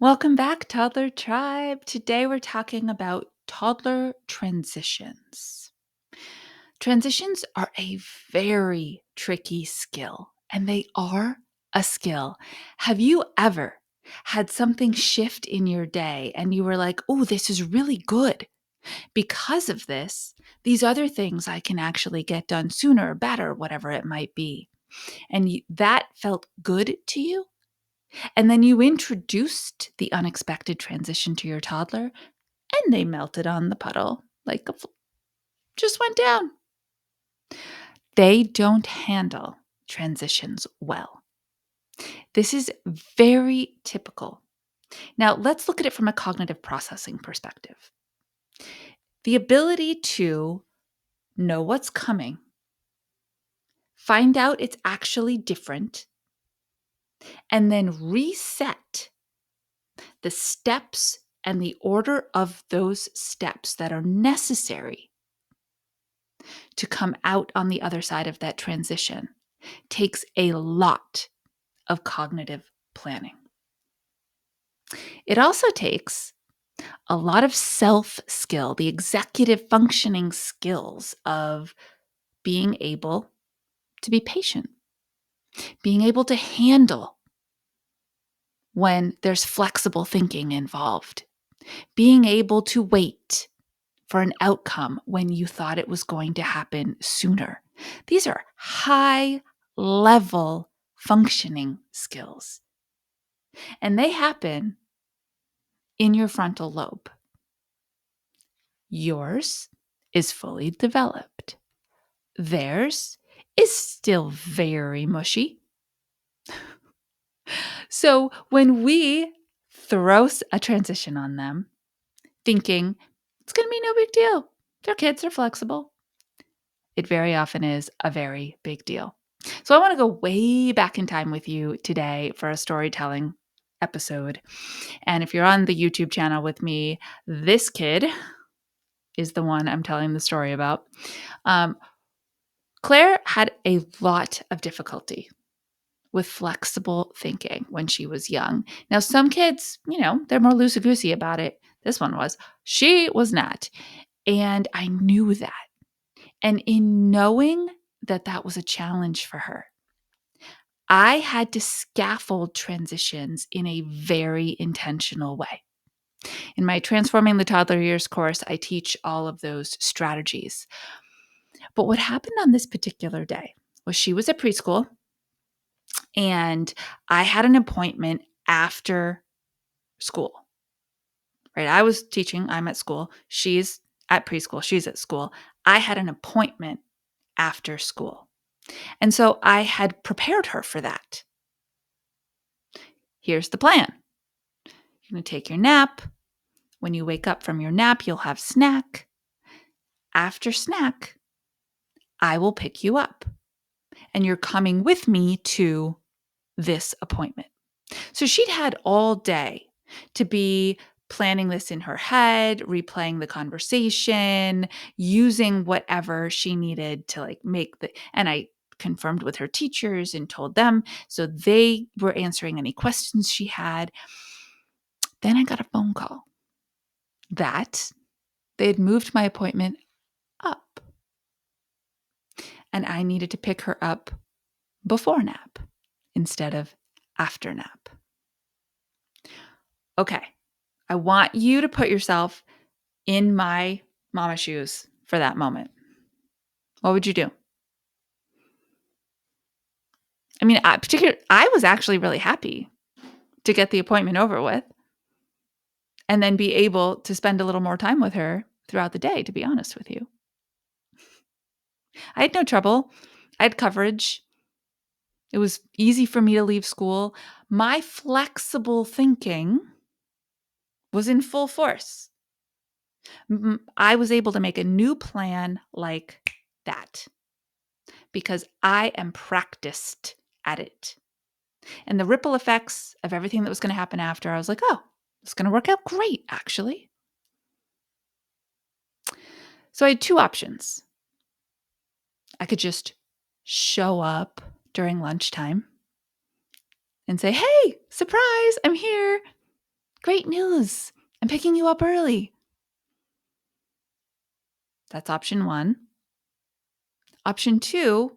Welcome back, Toddler Tribe. Today we're talking about toddler transitions. Transitions are a very tricky skill, and they are a skill. Have you ever had something shift in your day and you were like, oh, this is really good? Because of this, these other things I can actually get done sooner, better, whatever it might be. And that felt good to you? And then you introduced the unexpected transition to your toddler, and they melted on the puddle like just went down. They don't handle transitions well. This is very typical. Now, let's look at it from a cognitive processing perspective. The ability to know what's coming, find out it's actually different, and then reset the steps and the order of those steps that are necessary to come out on the other side of that transition takes a lot of cognitive planning. It also takes a lot of self skill, the executive functioning skills of being able to be patient, being able to handle when there's flexible thinking involved, being able to wait for an outcome when you thought it was going to happen sooner. These are high level functioning skills, and they happen in your frontal lobe. Yours is fully developed. Theirs is still very mushy. So when we throw a transition on them, thinking it's going to be no big deal, they're kids, they're flexible, it very often is a very big deal. So I want to go way back in time with you today for a storytelling episode. And if you're on the YouTube channel with me, this kid is the one I'm telling the story about. Claire had a lot of difficulty with flexible thinking when she was young. Now, some kids, they're more loosey-goosey about it. This one was. She was not. And I knew that. And in knowing that that was a challenge for her, I had to scaffold transitions in a very intentional way. In my Transforming the Toddler Years course, I teach all of those strategies. But what happened on this particular day was she was at preschool and I had an appointment after school, right? I was teaching, I'm at school. She's at preschool, she's at school. I had an appointment after school. And so I had prepared her for that. Here's the plan. You're going to take your nap. When you wake up from your nap, you'll have snack. After snack, I will pick you up. And you're coming with me to this appointment. So she'd had all day to be planning this in her head, replaying the conversation, using whatever she needed to and I confirmed with her teachers and told them, so they were answering any questions she had. Then I got a phone call that they had moved my appointment up and I needed to pick her up before nap instead of after nap. Okay, I want you to put yourself in my mama shoes for that moment. What would you do? I mean, I was actually really happy to get the appointment over with and then be able to spend a little more time with her throughout the day, to be honest with you. I had no trouble. I had coverage. It was easy for me to leave school. My flexible thinking was in full force. I was able to make a new plan like that because I am practiced at it. And the ripple effects of everything that was going to happen after, I was like, oh, it's going to work out great, actually. So I had two options. I could just show up during lunchtime and say, hey, surprise, I'm here. Great news. I'm picking you up early. That's option 1. Option 2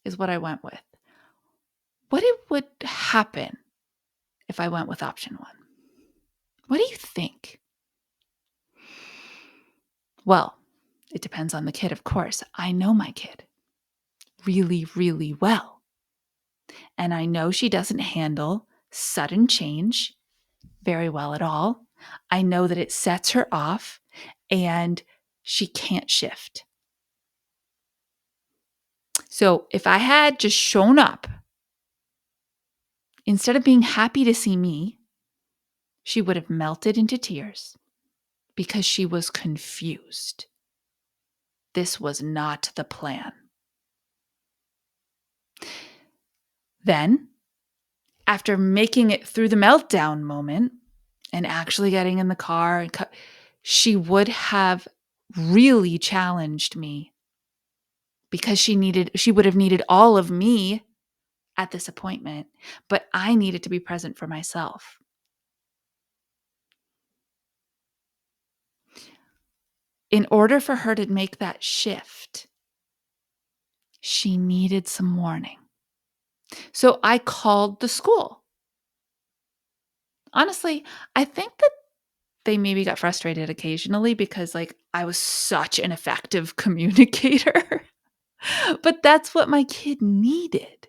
is what I went with. What would happen if I went with option 1? What do you think? Well, it depends on the kid, of course. I know my kid really, really well. And I know she doesn't handle sudden change very well at all. I know that it sets her off and she can't shift. So if I had just shown up, instead of being happy to see me, she would have melted into tears because she was confused. This was not the plan. Then, after making it through the meltdown moment and actually getting in the car, she would have really challenged me because she would have needed all of me at this appointment, but I needed to be present for myself. In order for her to make that shift, she needed some warning. So I called the school. Honestly, I think that they maybe got frustrated occasionally because I was such an effective communicator. But that's what my kid needed.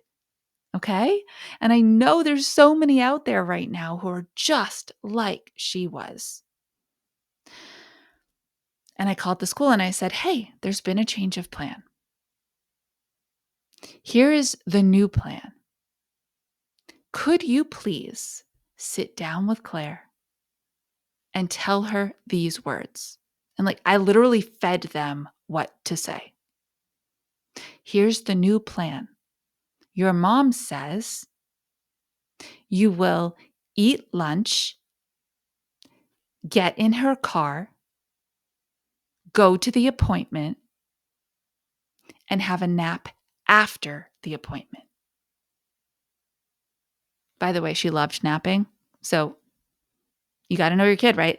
Okay? And I know there's so many out there right now who are just like she was. And I called the school and I said, "Hey, there's been a change of plan. Here is the new plan. Could you please sit down with Claire and tell her these words?" And I literally fed them what to say. "Here's the new plan. Your mom says you will eat lunch, get in her car, go to the appointment, and have a nap after the appointment." By the way, she loved napping. So you got to know your kid, right?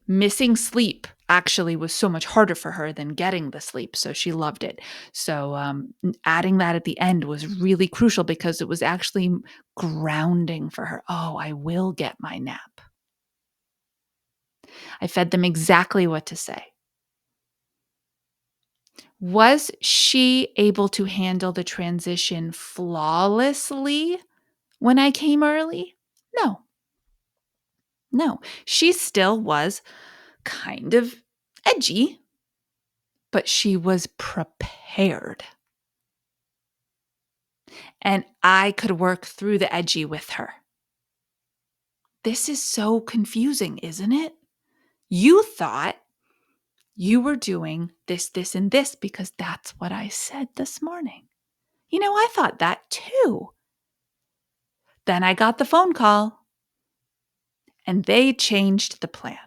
Missing sleep actually was so much harder for her than getting the sleep. So she loved it. So adding that at the end was really crucial because it was actually grounding for her. Oh, I will get my nap. I fed them exactly what to say. Was she able to handle the transition flawlessly when I came early? No. No. She still was kind of edgy, but she was prepared. And I could work through the edgy with her. This is so confusing, isn't it? You thought you were doing this, this, and this because that's what I said this morning. I thought that too. Then I got the phone call and they changed the plan.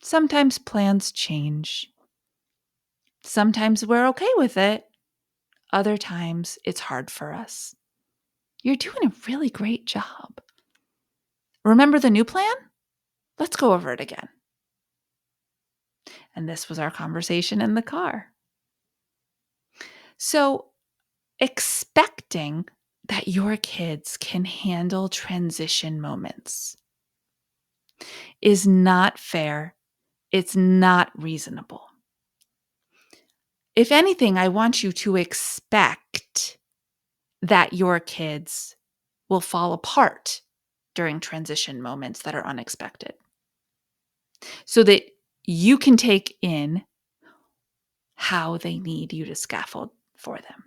Sometimes plans change. Sometimes we're okay with it. Other times it's hard for us. You're doing a really great job. Remember the new plan? Let's go over it again. And this was our conversation in the car. So, expecting that your kids can handle transition moments is not fair. It's not reasonable. If anything, I want you to expect that your kids will fall apart during transition moments that are unexpected so that you can take in how they need you to scaffold for them.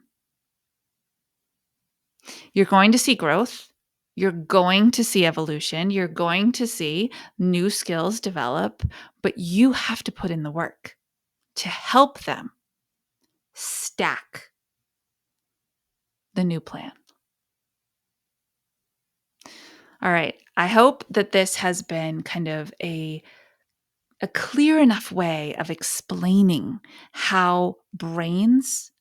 You're going to see growth. You're going to see evolution. You're going to see new skills develop, but you have to put in the work to help them stack the new plan. All right. I hope that this has been kind of a clear enough way of explaining how brains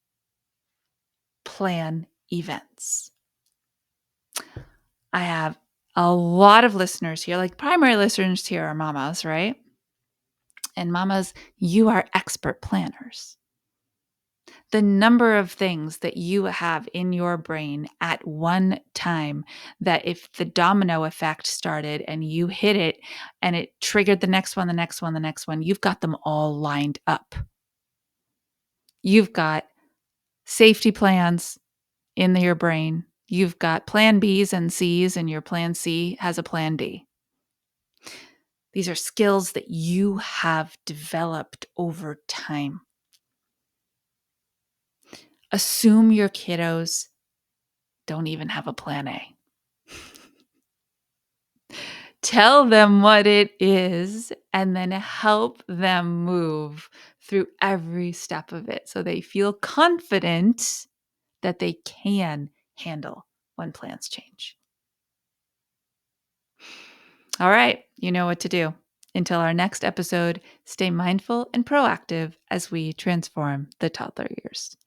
plan events. I have A lot of listeners here, like primary listeners here, are mamas, right? And mamas, you are expert planners. The number of things that you have in your brain at one time, that if the domino effect started and you hit it and it triggered the next one, the next one, the next one, you've got them all lined up. You've got safety plans in your brain. You've got plan Bs and Cs, and your plan C has a plan D. These are skills that you have developed over time. Assume your kiddos don't even have a plan A. Tell them what it is and then help them move through every step of it so they feel confident that they can handle when plans change. All right, you know what to do. Until our next episode, stay mindful and proactive as we transform the toddler years.